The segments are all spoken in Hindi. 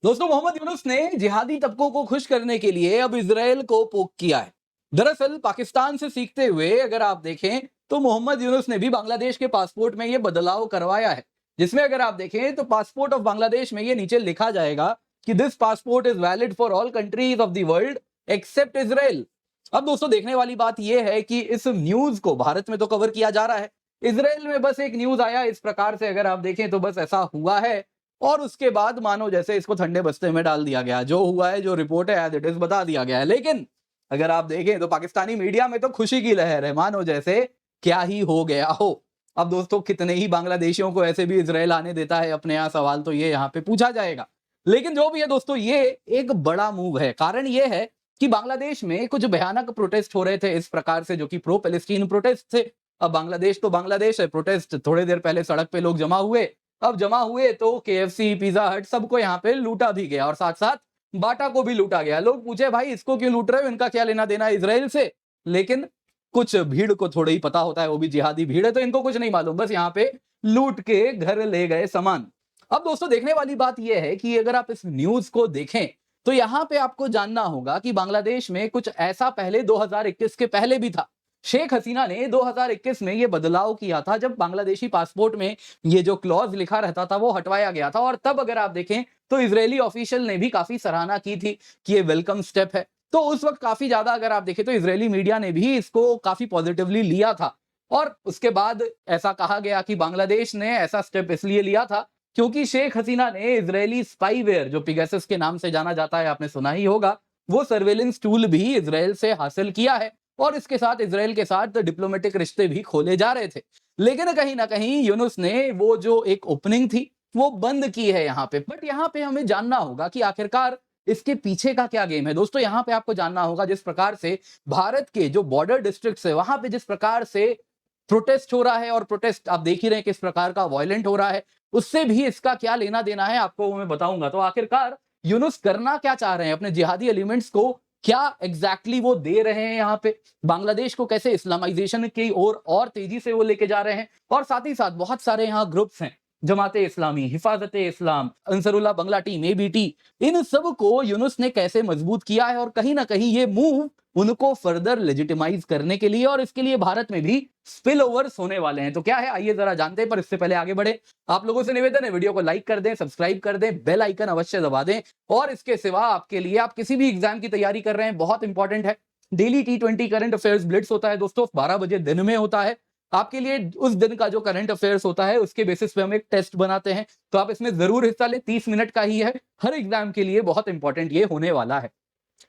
दोस्तों, मोहम्मद यूनुस ने जिहादी तबकों को खुश करने के लिए अब इजराइल को पोक किया है। दरअसल पाकिस्तान से सीखते हुए अगर आप देखें तो मोहम्मद यूनुस ने भी बांग्लादेश के पासपोर्ट में ये बदलाव करवाया है, जिसमें अगर आप देखें तो पासपोर्ट ऑफ बांग्लादेश में ये नीचे लिखा जाएगा कि this passport is valid for all countries of the world except Israel. अब दोस्तों, देखने वाली बात यह है कि इस न्यूज को भारत में तो कवर किया जा रहा है, इजराइल में बस एक न्यूज आया इस प्रकार से अगर आप देखें तो बस ऐसा हुआ है, और उसके बाद मानो जैसे इसको ठंडे बस्ते में डाल दिया गया। जो हुआ है, जो रिपोर्ट है एज इट इज बता दिया गया है। लेकिन अगर आप देखें तो पाकिस्तानी मीडिया में तो खुशी की लहर है, मानो जैसे क्या ही हो गया हो। अब दोस्तों, कितने ही बांग्लादेशियों को ऐसे भी इजराइल आने देता है अपने यहाँ? सवाल तो ये यहाँ पे पूछा जाएगा। लेकिन जो भी है दोस्तों, ये एक बड़ा मूव है। कारण ये है कि बांग्लादेश में कुछ भयानक प्रोटेस्ट हो रहे थे इस प्रकार से, जो कि प्रो पैलेस्टीन प्रोटेस्ट थे। अब बांग्लादेश तो बांग्लादेश है, प्रोटेस्ट थोड़ी देर पहले सड़क पे लोग जमा हुए। अब जमा हुए तो केएफसी, पिज्जा हट सबको यहाँ पे लूटा भी गया और साथ साथ बाटा को भी लूटा गया। लोग पूछे भाई इसको क्यों लूट रहे हो, इनका क्या लेना देना इजराइल से? लेकिन कुछ भीड़ को थोड़ा ही पता होता है, वो भी जिहादी भीड़ है, तो इनको कुछ नहीं मालूम, बस यहाँ पे लूट के घर ले गए सामान। अब दोस्तों, देखने वाली बात यह है कि अगर आप इस न्यूज को देखें तो यहाँ पे आपको जानना होगा कि बांग्लादेश में कुछ ऐसा पहले 2021 के पहले भी था। शेख हसीना ने 2021 में ये बदलाव किया था, जब बांग्लादेशी पासपोर्ट में ये जो क्लॉज लिखा रहता था वो हटवाया गया था। और तब अगर आप देखें तो इजरायली ऑफिशियल ने भी काफी सराहना की थी कि ये वेलकम स्टेप है। तो उस वक्त काफी ज्यादा अगर आप देखें तो इजरायली मीडिया ने भी इसको काफी पॉजिटिवली लिया था। और उसके बाद ऐसा कहा गया कि बांग्लादेश ने ऐसा स्टेप इसलिए लिया था क्योंकि शेख हसीना ने इजरायली स्पाईवेयर, जो पिगासस के नाम से जाना जाता है, आपने सुना ही होगा, वो सर्वेलेंस टूल भी इजराइल से हासिल किया है। और इसके साथ इजराइल के साथ डिप्लोमेटिक रिश्ते भी खोले जा रहे थे। लेकिन कहीं ना कहीं यूनुस ने वो जो एक ओपनिंग थी वो बंद की है यहाँ पे। बट यहाँ पे हमें जानना होगा कि आखिरकार इसके पीछे का क्या गेम है। दोस्तों, यहाँ पे आपको जानना होगा जिस प्रकार से भारत के जो बॉर्डर डिस्ट्रिक्ट्स है वहां पे जिस प्रकार से प्रोटेस्ट हो रहा है, और प्रोटेस्ट आप देख ही रहे हैं किस प्रकार का वायलेंट हो रहा है, उससे भी इसका क्या लेना देना है आपको वो मैं बताऊंगा। तो आखिरकार यूनुस करना क्या चाह रहे हैं, अपने जिहादी एलिमेंट्स को क्या एग्जैक्टली वो दे रहे हैं यहाँ पे, बांग्लादेश को कैसे इस्लामाइजेशन की ओर और तेजी से वो लेके जा रहे हैं। और साथ ही साथ बहुत सारे यहाँ ग्रुप्स हैं, जमाते इस्लामी, हिफाजते इस्लाम, अंसरुल्लाह बंगला टीम, एबीटी, इन सब को यूनुस ने कैसे मजबूत किया है। और कहीं ना कहीं ये मूव उनको फर्दर लेजिटिमाइज करने के लिए, और इसके लिए भारत में भी स्पिल ओवर्स होने वाले हैं। तो क्या है, आइए जरा जानते हैं। पर इससे पहले आगे बढ़े, आप लोगों से निवेदन है, वीडियो को लाइक कर दें, सब्सक्राइब कर दें, बेल आइकन अवश्य दबा दें। और इसके सिवा आपके लिए, आप किसी भी एग्जाम की तैयारी कर रहे हैं, बहुत इंपॉर्टेंट है, daily T20 current affairs Blitz होता है दोस्तों, 12 बजे दिन में होता है। आपके लिए उस दिन का जो करंट अफेयर्स होता है उसके बेसिस पे हम एक टेस्ट बनाते हैं, तो आप इसमें जरूर हिस्सा लें। 30 मिनट का ही है, हर एग्जाम के लिए बहुत इंपॉर्टेंट ये होने वाला है।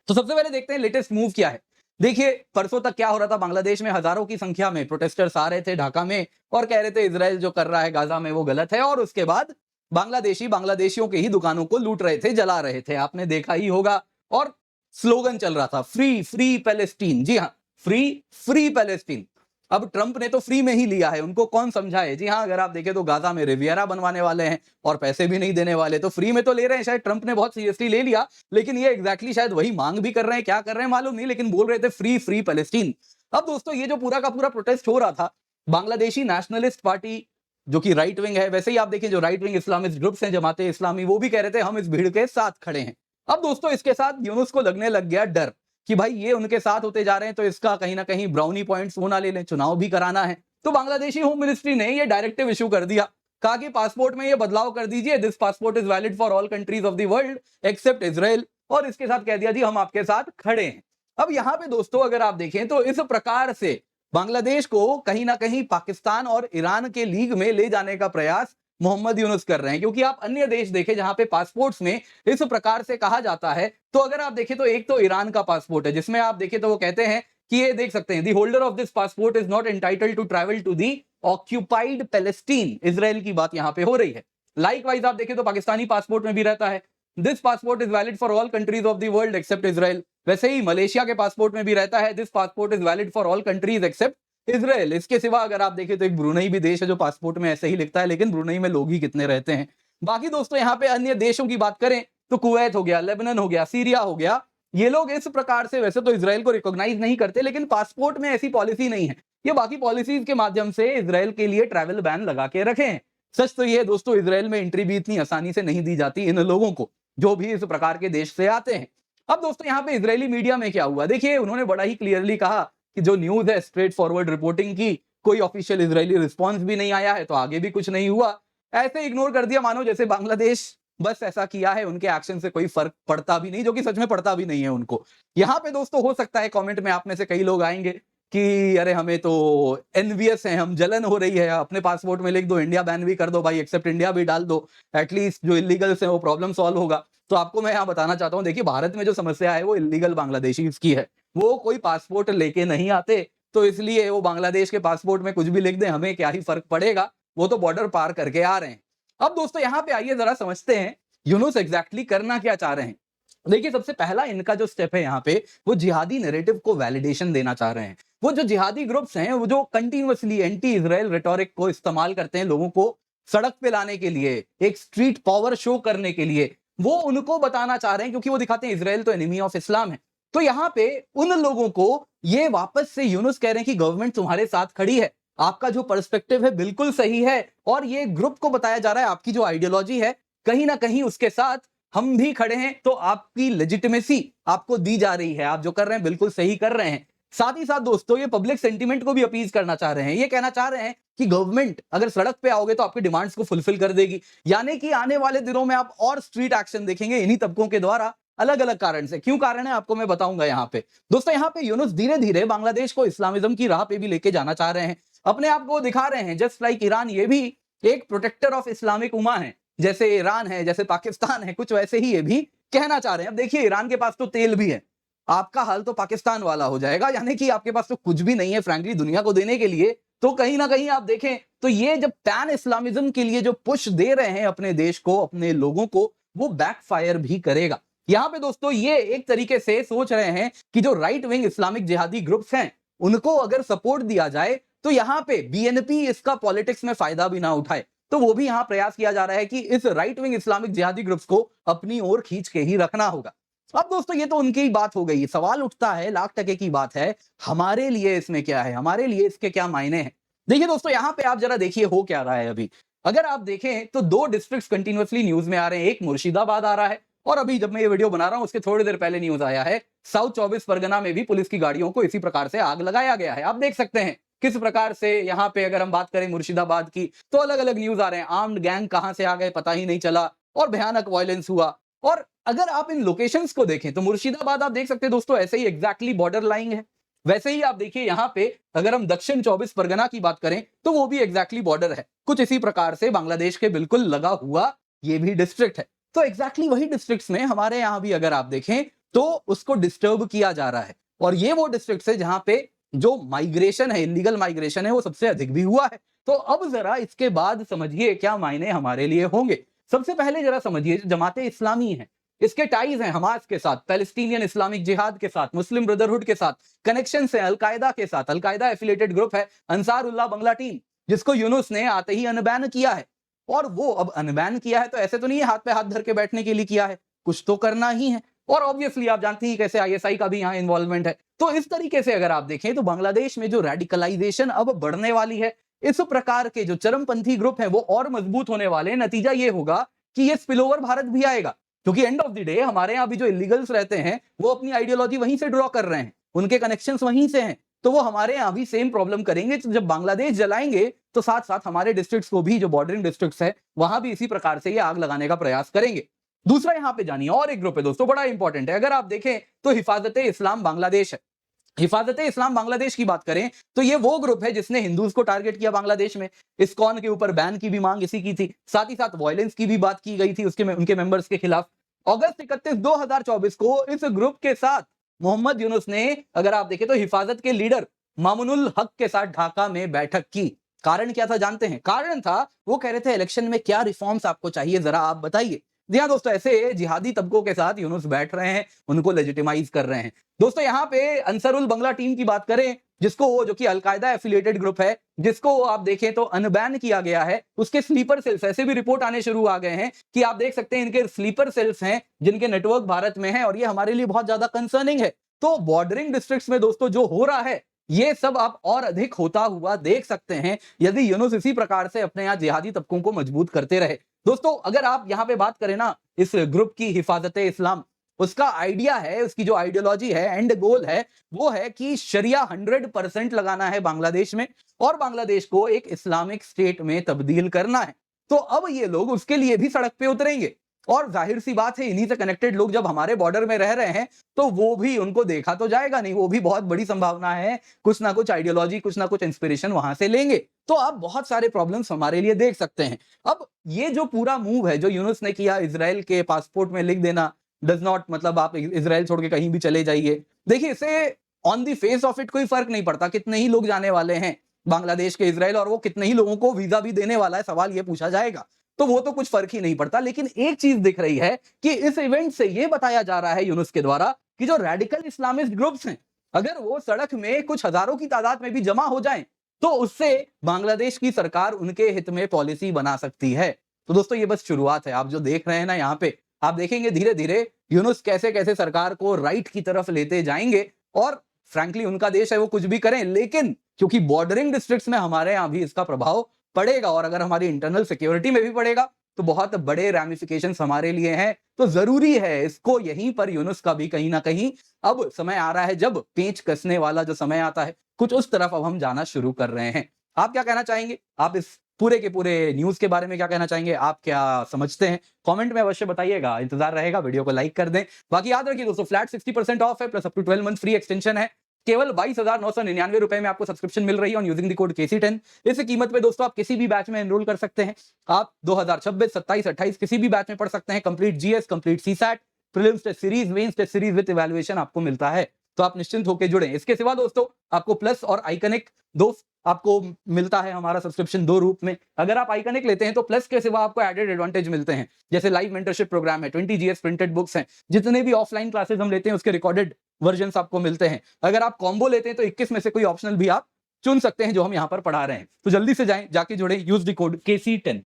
तो सबसे पहले देखते हैं लेटेस्ट मूव क्या है। देखिए, परसों तक क्या हो रहा था, बांग्लादेश में हजारों की संख्या में प्रोटेस्टर्स आ रहे थे ढाका में और कह रहे थे इजराइल जो कर रहा है गाजा में वो गलत है। और उसके बाद बांग्लादेशी बांग्लादेशियों के ही दुकानों को लूट रहे थे, जला रहे थे, आपने देखा ही होगा। और स्लोगन चल रहा था, फ्री फ्री पैलेस्टीन। जी हाँ, फ्री फ्री पैलेस्टीन। अब ट्रंप ने तो फ्री में ही लिया है, उनको कौन समझाए। जी हाँ, अगर आप देखें तो गाजा में रिवियरा बनवाने वाले हैं और पैसे भी नहीं देने वाले, तो फ्री में तो ले रहे हैं। शायद ट्रंप ने बहुत सीरियसली ले लिया, लेकिन ये एग्जैक्टली शायद वही मांग भी कर रहे हैं, क्या कर रहे हैं मालूम नहीं, लेकिन बोल रहे थे फ्री फ्री पैलेस्टीन। अब दोस्तों, ये जो पूरा का पूरा प्रोटेस्ट हो रहा था, बांग्लादेशी नेशनलिस्ट पार्टी जो कि राइट विंग है, वैसे ही आप देखें जो राइट विंग इस्लामिस्ट ग्रुप्स हैं, जमाते इस्लामी, वो भी कह रहे थे हम इस भीड़ के साथ खड़े हैं। अब दोस्तों, इसके साथ यूनुस को लगने लग गया डर कि भाई ये उनके साथ होते जा रहे हैं तो इसका कहीं ना कहीं ब्राउनी पॉइंट्स वो ना ले लें, चुनाव भी कराना है। तो बांग्लादेशी होम मिनिस्ट्री ने ये डायरेक्टिव इशू कर दिया, कहा कि पासपोर्ट में ये बदलाव कर दीजिए, this passport is valid for all countries of the world except Israel. और इसके साथ कह दिया जी हम आपके साथ खड़े हैं। अब यहां पे दोस्तों अगर आप देखें तो इस प्रकार से बांग्लादेश को कहीं ना कहीं पाकिस्तान और ईरान के लीग में ले जाने का प्रयास मोहम्मद यूनुस कर रहे हैं। क्योंकि आप अन्य देश देखें जहां पे पासपोर्ट्स में इस प्रकार से कहा जाता है, तो अगर आप देखें तो एक तो ईरान का पासपोर्ट है, जिसमें आप देखें तो वो कहते हैं कि ये देख सकते हैं, the holder of this passport is not entitled to travel to the occupied Palestine. Israel की बात यहां पे हो रही है। लाइकवाइज आप देखें तो पाकिस्तानी पासपोर्ट में भी रहता है, this passport is valid for all countries of the world except Israel. वैसे ही मलेशिया के पासपोर्ट में भी रहता है, this passport is valid for all countries except Israel. इसके सिवा अगर आप देखें तो एक ब्रुनई भी देश है जो पासपोर्ट में ऐसे ही लिखता है, लेकिन ब्रुनई में लोग ही कितने रहते हैं। बाकी दोस्तों यहाँ पे अन्य देशों की बात करें तो कुवैत हो गया, लेबनान हो गया, सीरिया हो गया, ये लोग इस प्रकार से वैसे तो इजराइल को रिकॉग्नाइज नहीं करते, लेकिन पासपोर्ट में ऐसी पॉलिसी नहीं है। ये बाकी पॉलिसीज के माध्यम से इजराइल के लिए ट्रैवल बैन लगा के रखे हैं। सच तो ये दोस्तों, इजराइल में एंट्री भी इतनी आसानी से नहीं दी जाती इन लोगों को। जो भी इस प्रकार के देश से आते हैं। अब दोस्तों यहाँ पे इजरायली मीडिया में क्या हुआ, देखिए उन्होंने बड़ा ही क्लियरली कहा कि जो न्यूज है स्ट्रेट फॉरवर्ड रिपोर्टिंग की, कोई ऑफिशियल इजरायली रिस्पॉन्स भी नहीं आया है, तो आगे भी कुछ नहीं हुआ, ऐसे इग्नोर कर दिया मानो जैसे बांग्लादेश बस ऐसा किया है, उनके एक्शन से कोई फर्क पड़ता भी नहीं, जो कि सच में पड़ता भी नहीं है उनको। यहाँ पे दोस्तों हो सकता है कमेंट में आप में से कई लोग आएंगे कि अरे हमें तो एनवीएस है, हम जलन हो रही है, अपने पासपोर्ट में लिख दो इंडिया बैन भी कर दो भाई, एक्सेप्ट इंडिया भी डाल दो, एटलीस्ट जो इलीगल्स है वो प्रॉब्लम सॉल्व होगा। तो आपको मैं यहाँ बताना चाहता हूँ, देखिए भारत में जो समस्या है वो इलीगल बांग्लादेशी की है, वो कोई पासपोर्ट लेके नहीं आते, तो इसलिए वो बांग्लादेश के पासपोर्ट में कुछ भी लिख दें, हमें क्या ही फर्क पड़ेगा, वो तो बॉर्डर पार करके आ रहे हैं। अब दोस्तों यहाँ पे आइए जरा समझते हैं यूनुस एग्जैक्टली करना क्या चाह रहे हैं। देखिए सबसे पहला इनका जो स्टेप है यहाँ पे, वो जिहादी नैरेटिव को वैलिडेशन देना चाह रहे हैं। वो जो जिहादी ग्रुप्स हैं, वो जो कंटिन्यूअसली एंटी इजराइल रेटोरिक को इस्तेमाल करते हैं लोगों को सड़क पे लाने के लिए, एक स्ट्रीट पावर शो करने के लिए, वो उनको बताना चाह रहे हैं, क्योंकि वो दिखाते हैं इजराइल तो एनिमी ऑफ इस्लाम है। तो यहाँ पे उन लोगों को ये वापस से यूनुस कह रहे हैं कि गवर्नमेंट तुम्हारे साथ खड़ी है, आपका जो पर्सपेक्टिव है बिल्कुल सही है, और ये ग्रुप को बताया जा रहा है आपकी जो आइडियोलॉजी है कहीं ना कहीं उसके साथ हम भी खड़े हैं, तो आपकी लेजिटिमेसी आपको दी जा रही है, आप जो कर रहे हैं बिल्कुल सही कर रहे हैं। साथ ही साथ दोस्तों ये पब्लिक सेंटीमेंट को भी अपीज करना चाह रहे हैं, ये कहना चाह रहे हैं कि गवर्नमेंट अगर सड़क पे आओगे तो आपकी डिमांड्स को फुलफिल कर देगी, यानी कि आने वाले दिनों में आप और स्ट्रीट एक्शन देखेंगे इन्हीं तबकों के द्वारा, अलग अलग कारण से। क्यों कारण है आपको मैं बताऊंगा यहाँ पे। दोस्तों यहाँ पे यूनुस धीरे धीरे बांग्लादेश को इस्लामिज्म की राह पे भी लेके जाना चाह रहे हैं, अपने आप को दिखा रहे हैं जस्ट लाइक ईरान ये भी एक प्रोटेक्टर ऑफ इस्लामिक उम्मा है, जैसे ईरान है, जैसे पाकिस्तान है, कुछ वैसे ही ये भी कहना चाह रहे हैं। अब देखिए ईरान के पास तो तेल भी है, आपका हाल तो पाकिस्तान वाला हो जाएगा, यानी कि आपके पास तो कुछ भी नहीं है फ्रैंकली दुनिया को देने के लिए। तो कहीं ना कहीं आप देखें तो ये जब पैन इस्लामिज्म के लिए जो पुश दे रहे हैं अपने देश को, अपने लोगों को, वो बैकफायर भी करेगा। यहाँ पे दोस्तों ये एक तरीके से सोच रहे हैं कि जो राइट विंग इस्लामिक जिहादी ग्रुप्स हैं उनको अगर सपोर्ट दिया जाए तो यहाँ पे बीएनपी इसका पॉलिटिक्स में फायदा भी ना उठाए, तो वो भी यहाँ प्रयास किया जा रहा है कि इस राइट विंग इस्लामिक जिहादी ग्रुप्स को अपनी ओर खींच के ही रखना होगा। अब दोस्तों ये तो उनकी ही बात हो गई, सवाल उठता है, लाख टके की बात है, हमारे लिए इसमें क्या है, हमारे लिए इसके क्या मायने हैं। देखिए दोस्तों यहाँ पे आप जरा देखिए हो क्या रहा है अभी। अगर आप देखें तो दो डिस्ट्रिक्ट्स कंटिन्यूअसली न्यूज में आ रहे हैं, एक मुर्शिदाबाद आ रहा है, और अभी जब मैं ये वीडियो बना रहा हूं उसके थोड़ी देर पहले न्यूज आया है साउथ 24 परगना में भी पुलिस की गाड़ियों को इसी प्रकार से आग लगाया गया है। आप देख सकते हैं किस प्रकार से यहाँ पे अगर हम बात करें मुर्शिदाबाद की तो अलग अलग न्यूज आ रहे हैं, आर्म्ड गैंग कहां से आ गए पता ही नहीं चला, और भयानक वायलेंस हुआ। और अगर आप इन लोकेशंस को देखें तो मुर्शिदाबाद आप देख सकते हैं दोस्तों ऐसे ही एग्जैक्टली बॉर्डर लाइन है, वैसे ही आप देखिए यहाँ पे अगर हम दक्षिण 24 परगना की बात करें तो वो भी एग्जैक्टली बॉर्डर है, कुछ इसी प्रकार से बांग्लादेश के बिल्कुल लगा हुआ ये भी डिस्ट्रिक्ट है। तो एग्जैक्टली वही डिस्ट्रिक्ट्स में हमारे यहाँ भी अगर आप देखें तो उसको डिस्टर्ब किया जा रहा है, और ये वो डिस्ट्रिक्ट है जहां पे जो माइग्रेशन है, इलीगल माइग्रेशन है, वो सबसे अधिक भी हुआ है। तो अब जरा इसके बाद समझिए क्या मायने हमारे लिए होंगे। सबसे पहले जरा समझिए जो जमाते इस्लामी है इसके टाइज हैं हमास के साथ, पैलेस्टीनियन इस्लामिक जिहाद के साथ, मुस्लिम ब्रदरहुड के साथ, कनेक्शन है अलकायदा के साथ, अलकायदा एफिलिएटेड ग्रुप है अंसारुल्लाह बंगला टीम, जिसको यूनुस ने आते ही अनबैन किया है। और वो अब अनबैन किया है तो ऐसे तो नहीं है हाथ पे हाथ धर के बैठने के लिए किया है, कुछ तो करना ही है। और ऑब्वियसली आप जानते हैं कैसे आईएसआई का भी यहाँ इन्वॉल्वमेंट है। तो इस तरीके से अगर आप देखें तो बांग्लादेश में जो रेडिकलाइजेशन अब बढ़ने वाली है, इस प्रकार के जो चरमपंथी ग्रुप हैं वो और मजबूत होने वाले हैं। नतीजा ये होगा कि ये स्पिलओवर भारत भी आएगा, क्योंकि एंड ऑफ द डे हमारे यहाँ भी जो इलीगल्स रहते हैं वो अपनी आइडियोलॉजी वहीं से ड्रॉ कर रहे हैं, उनके कनेक्शंस वहीं से हैं, तो वो हमारे यहाँ भी सेम प्रॉब्लम करेंगे। तो जब बांग्लादेश जलाएंगे तो साथ साथ हमारे डिस्ट्रिक्ट्स को भी, जो बॉर्डरिंग डिस्ट्रिक्ट्स है वहां भी इसी प्रकार से ये आग लगाने का प्रयास करेंगे। दूसरा यहाँ पे जानिए और एक ग्रुप है दोस्तों बड़ा इंपॉर्टेंट है, अगर आप देखें तो हिफाजते इस्लाम बांग्लादेश है। हिफाजते इस्लाम बांग्लादेश की बात करें तो ये वो ग्रुप है जिसने हिंदूज को टारगेट किया बांग्लादेश में, इस्कॉन के ऊपर बैन की भी मांग इसी की थी, साथ ही साथ वायलेंस की भी बात की गई थी उनके मेंबर्स के खिलाफ। अगस्त 31 2024 को इस ग्रुप के साथ मोहम्मद यूनुस ने अगर आप देखें तो हिफाजत के लीडर मामुनुल हक के साथ ढाका में बैठक की। कारण क्या था जानते हैं? कारण था वो कह रहे थे इलेक्शन में क्या रिफॉर्म्स आपको चाहिए जरा आप बताइए। जी हाँ दोस्तों, ऐसे जिहादी तबकों के साथ यूनुस बैठ रहे हैं, उनको लेजिटिमाइज कर रहे हैं। दोस्तों यहाँ पे अंसरुल बंगला टीम की बात करें, जिसको जो कि अलकायदा एफिलिएटेड ग्रुप है, जिसको आप देखें तो अनबैन किया गया है, उसके स्लीपर सेल्स ऐसे भी रिपोर्ट आने शुरू आ गए हैं कि आप देख सकते हैं इनके स्लीपर सेल्स हैं जिनके नेटवर्क भारत में है, और ये हमारे लिए बहुत ज्यादा कंसर्निंग है। तो बॉर्डरिंग डिस्ट्रिक्ट्स में दोस्तों जो हो रहा है ये सब आप और अधिक होता हुआ देख सकते हैं यदि यूनुस इसी प्रकार से अपने यहाँ जिहादी तबकों को मजबूत करते रहे। दोस्तों अगर आप यहां पे बात करें ना इस ग्रुप की हिफाजत इस्लाम, उसका आइडिया है, उसकी जो आइडियोलॉजी है, एंड गोल है, वो है कि शरिया 100% लगाना है बांग्लादेश में और बांग्लादेश को एक इस्लामिक स्टेट में तब्दील करना है। तो अब ये लोग उसके लिए भी सड़क पे उतरेंगे और जाहिर सी बात है इन्हीं से कनेक्टेड लोग जब हमारे बॉर्डर में रह रहे हैं तो वो भी, उनको देखा तो जाएगा नहीं, वो भी बहुत बड़ी संभावना है कुछ ना कुछ आइडियोलॉजी, कुछ ना कुछ इंस्पिरेशन वहां से लेंगे। तो आप बहुत सारे प्रॉब्लम्स हमारे लिए देख सकते हैं। अब ये जो पूरा मूव है जो यूनुस ने किया, इजराइल के पासपोर्ट में लिख देना डज नॉट, मतलब आप इजराइल छोड़ के कहीं भी चले जाइए, देखिए इससे on the face of it कोई फर्क नहीं पड़ता कितने ही लोग जाने वाले हैं बांग्लादेश के इजराइल और वो कितने ही लोगों को वीजा भी देने वाला है, सवाल ये पूछा जाएगा। तो वो तो कुछ फर्क ही नहीं पड़ता। लेकिन एक चीज दिख रही है कि इस इवेंट से ये बताया जा रहा है यूनुस के द्वारा कि जो रेडिकल इस्लामिस्ट ग्रुप्स हैं, अगर वो सड़क में कुछ हजारों की तादाद में भी जमा हो जाएं तो उससे बांग्लादेश की सरकार उनके हित में पॉलिसी बना सकती है। तो दोस्तों ये बस शुरुआत है। आप जो देख रहे हैं ना यहाँ पे, आप देखेंगे धीरे धीरे यूनुस कैसे कैसे सरकार को राइट की तरफ लेते जाएंगे। और फ्रैंकली उनका देश है, वो कुछ भी करें, लेकिन क्योंकि बॉर्डरिंग डिस्ट्रिक्ट्स में हमारे यहां भी इसका प्रभाव पड़ेगा और अगर हमारी इंटरनल सिक्योरिटी में भी पड़ेगा तो बहुत बड़े रैमिफिकेशंस हमारे लिए हैं। तो जरूरी है इसको यहीं पर यूनुस का भी कहीं ना कहीं अब समय आ रहा है, जब पेंच कसने वाला जो समय आता है कुछ उस तरफ अब हम जाना शुरू कर रहे हैं। आप क्या कहना चाहेंगे? आप इस पूरे के पूरे न्यूज के बारे में क्या कहना चाहेंगे? आप क्या समझते हैं? कमेंट में अवश्य बताइएगा, इंतजार रहेगा। वीडियो को लाइक कर दें। बाकी याद रखिए दोस्तों, फ्लैट 60% ऑफ है plus up to 12 month free extension है। केवल 22,999 रुपए में आपको सब्सक्रिप्शन मिल रही है on using the code KC10। इस कीमत पे दोस्तों आप किसी भी बैच में एनरोल कर सकते हैं। आप 2026, 27, 28 किसी भी बैच में पढ़ सकते हैं। Complete GS, complete CSAT, prelims test series, mains test series with evaluation आपको मिलता है। तो आप निश्चिंत होकर जुड़े। इसके सिवा दोस्तों आपको प्लस और आइकनिक दो आपको मिलता है हमारा सब्सक्रिप्शन दो रूप में। अगर आप आइकनिक लेते हैं तो प्लस के सिवा आपको एडेड एडवांटेज मिलते हैं, जैसे लाइव मेंटरशिप प्रोग्राम है, 20 जीएस प्रिंटेड बुक्स हैं, जितने भी ऑफलाइन क्लासेस हम लेते हैं उसके रिकॉर्डेड वर्जन्स आपको मिलते हैं। अगर आप कॉम्बो लेते हैं तो 21 में से कोई ऑप्शनल भी आप चुन सकते हैं जो हम यहाँ पर पढ़ा रहे हैं। तो जल्दी से जाएं, जाके जुड़े, यूज द कोड KC10।